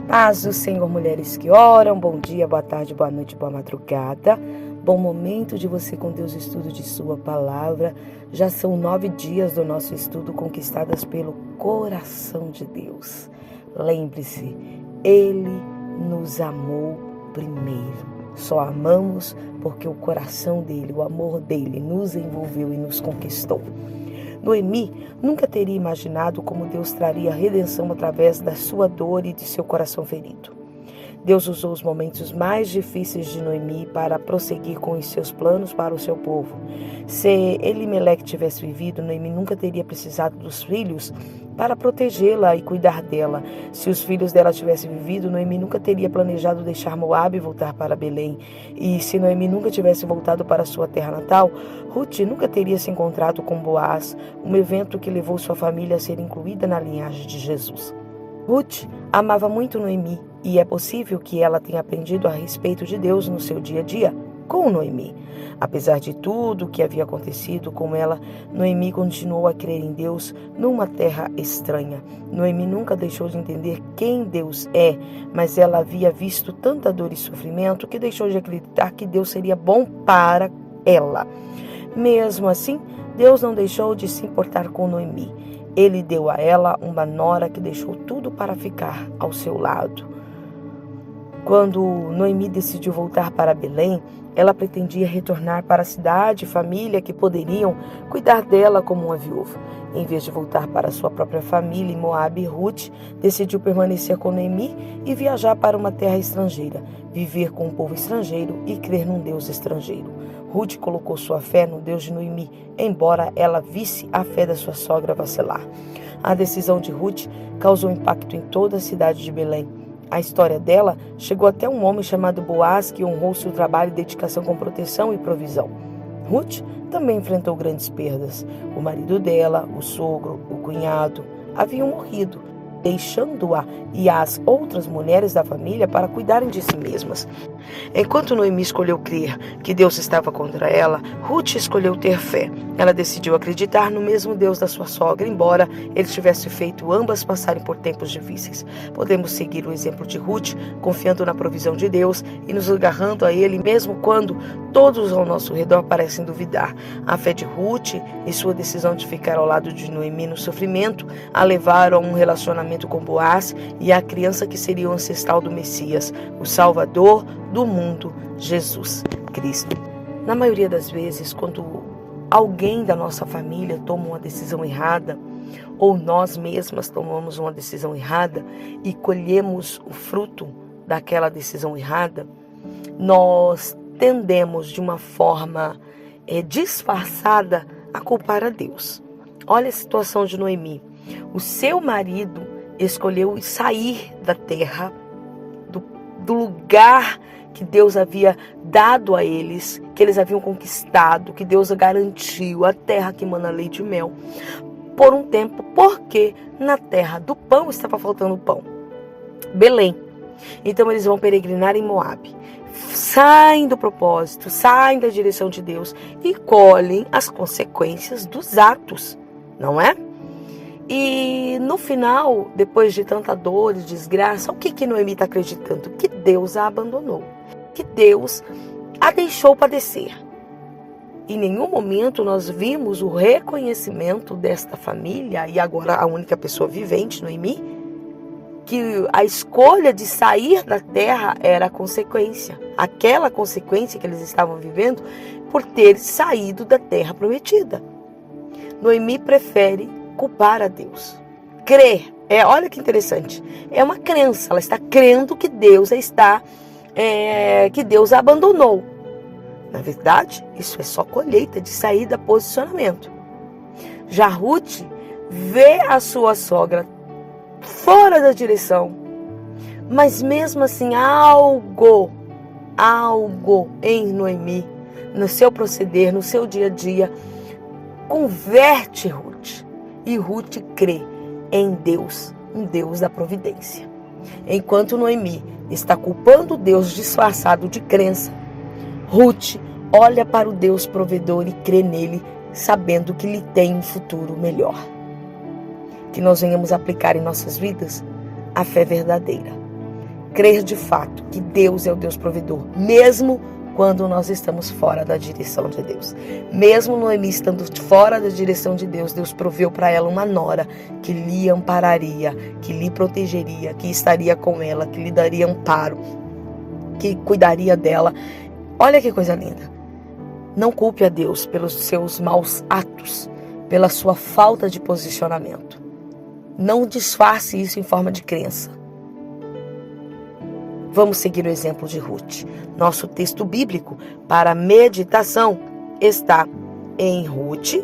Paz do Senhor, mulheres que oram, bom dia, boa tarde, boa noite, boa madrugada. Bom momento de você com Deus, estudo de sua palavra. Já são 9 dias do nosso estudo conquistadas pelo coração de Deus. Lembre-se, Ele nos amou primeiro. Só amamos porque o coração dele, o amor dele nos envolveu e nos conquistou. Noemi nunca teria imaginado como Deus traria redenção através da sua dor e de seu coração ferido. Deus usou os momentos mais difíceis de Noemi para prosseguir com os seus planos para o seu povo. Se Elimeleque tivesse vivido, Noemi nunca teria precisado dos filhos para protegê-la e cuidar dela. Se os filhos dela tivessem vivido, Noemi nunca teria planejado deixar Moabe e voltar para Belém. E se Noemi nunca tivesse voltado para sua terra natal, Ruth nunca teria se encontrado com Boaz, um evento que levou sua família a ser incluída na linhagem de Jesus. Ruth amava muito Noemi e é possível que ela tenha aprendido a respeito de Deus no seu dia a dia com Noemi. Apesar de tudo o que havia acontecido com ela, Noemi continuou a crer em Deus numa terra estranha. Noemi nunca deixou de entender quem Deus é, mas ela havia visto tanta dor e sofrimento que deixou de acreditar que Deus seria bom para ela. Mesmo assim, Deus não deixou de se importar com Noemi. Ele deu a ela uma nora que deixou tudo para ficar ao seu lado. Quando Noemi decidiu voltar para Belém, ela pretendia retornar para a cidade e família que poderiam cuidar dela como uma viúva. Em vez de voltar para sua própria família em Moabe, Ruth decidiu permanecer com Noemi e viajar para uma terra estrangeira, viver com um povo estrangeiro e crer num Deus estrangeiro. Ruth colocou sua fé no Deus de Noemi, embora ela visse a fé da sua sogra vacilar. A decisão de Ruth causou impacto em toda a cidade de Belém. A história dela chegou até um homem chamado Boaz, que honrou seu trabalho e dedicação com proteção e provisão. Ruth também enfrentou grandes perdas. O marido dela, o sogro, o cunhado haviam morrido, deixando-a e as outras mulheres da família para cuidarem de si mesmas. Enquanto Noemi escolheu crer que Deus estava contra ela, Ruth escolheu ter fé. Ela decidiu acreditar no mesmo Deus da sua sogra, embora ele tivesse feito ambas passarem por tempos difíceis. Podemos seguir o exemplo de Ruth, confiando na provisão de Deus e nos agarrando a ele, mesmo quando todos ao nosso redor parecem duvidar. A fé de Ruth e sua decisão de ficar ao lado de Noemi no sofrimento a levaram a um relacionamento com Boaz e a criança que seria o ancestral do Messias, o Salvador do mundo, Jesus Cristo. Na maioria das vezes, quando alguém da nossa família toma uma decisão errada, ou nós mesmas tomamos uma decisão errada e colhemos o fruto daquela decisão errada, nós tendemos de uma forma disfarçada a culpar a Deus. Olha a situação de Noemi. O seu marido escolheu sair da terra, do lugar que Deus havia dado a eles, que eles haviam conquistado, que Deus garantiu, a terra que mana leite e mel, por um tempo, porque na terra do pão estava faltando pão. Belém. Então eles vão peregrinar em Moabe. Saem do propósito, saem da direção de Deus e colhem as consequências dos atos, não é? E no final, depois de tanta dor e desgraça, o que Noemi está acreditando? Que Deus a abandonou, que Deus a deixou padecer. Em nenhum momento nós vimos o reconhecimento desta família, e agora a única pessoa vivente, Noemi, que a escolha de sair da terra era a consequência. Aquela consequência que eles estavam vivendo por ter saído da terra prometida. Noemi prefere culpar a Deus. Crer. Olha que interessante. É uma crença. Ela está crendo que Deus que Deus a abandonou. Na verdade, isso é só colheita de saída, posicionamento. Já Ruth vê a sua sogra fora da direção, mas mesmo assim algo em Noemi, no seu proceder, no seu dia a dia, converte Ruth. E Ruth crê em Deus, um Deus da providência. Enquanto Noemi está culpando Deus disfarçado de crença, Ruth olha para o Deus provedor e crê nele, sabendo que lhe tem um futuro melhor. Que nós venhamos aplicar em nossas vidas a fé verdadeira. Crer de fato que Deus é o Deus provedor, mesmo quando nós estamos fora da direção de Deus. Mesmo Noemi estando fora da direção de Deus, Deus proveu para ela uma nora que lhe ampararia, que lhe protegeria, que estaria com ela, que lhe daria amparo, que cuidaria dela. Olha que coisa linda. Não culpe a Deus pelos seus maus atos, pela sua falta de posicionamento. Não disfarce isso em forma de crença. Vamos seguir o exemplo de Ruth. Nosso texto bíblico para meditação está em Ruth,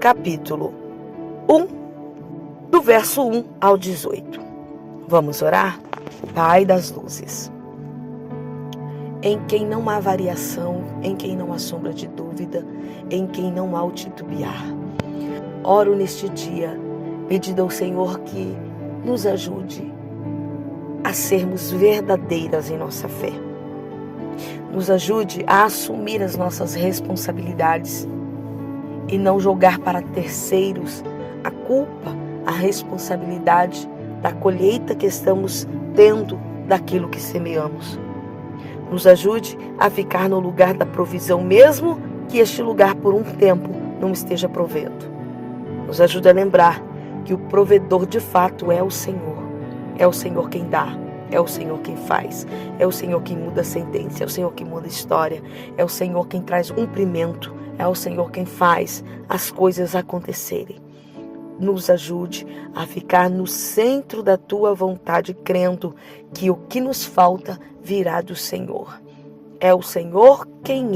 capítulo 1, do verso 1 ao 18. Vamos orar? Pai das luzes, em quem não há variação, em quem não há sombra de dúvida, em quem não há o titubear. Oro neste dia, pedindo ao Senhor que nos ajude a sermos verdadeiras em nossa fé. Nos ajude a assumir as nossas responsabilidades e não jogar para terceiros a culpa, a responsabilidade da colheita que estamos tendo daquilo que semeamos. Nos ajude a ficar no lugar da provisão, mesmo que este lugar por um tempo não esteja provendo. Nos ajude a lembrar que o provedor de fato é o Senhor. É o Senhor quem dá, é o Senhor quem faz, é o Senhor quem muda a sentença, é o Senhor quem muda a história, é o Senhor quem traz cumprimento, é o Senhor quem faz as coisas acontecerem. Nos ajude a ficar no centro da Tua vontade, crendo que o que nos falta virá do Senhor. É o Senhor quem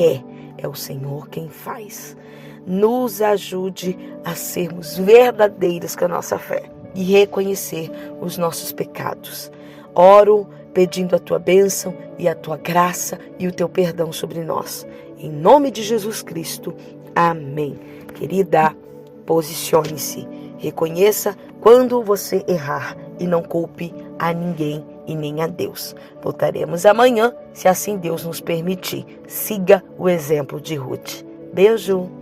é o Senhor quem faz. Nos ajude a sermos verdadeiras com a nossa fé e reconhecer os nossos pecados. Oro pedindo a Tua bênção e a Tua graça e o Teu perdão sobre nós. Em nome de Jesus Cristo. Amém. Querida, posicione-se. Reconheça quando você errar e não culpe a ninguém e nem a Deus. Voltaremos amanhã, se assim Deus nos permitir. Siga o exemplo de Ruth. Beijo.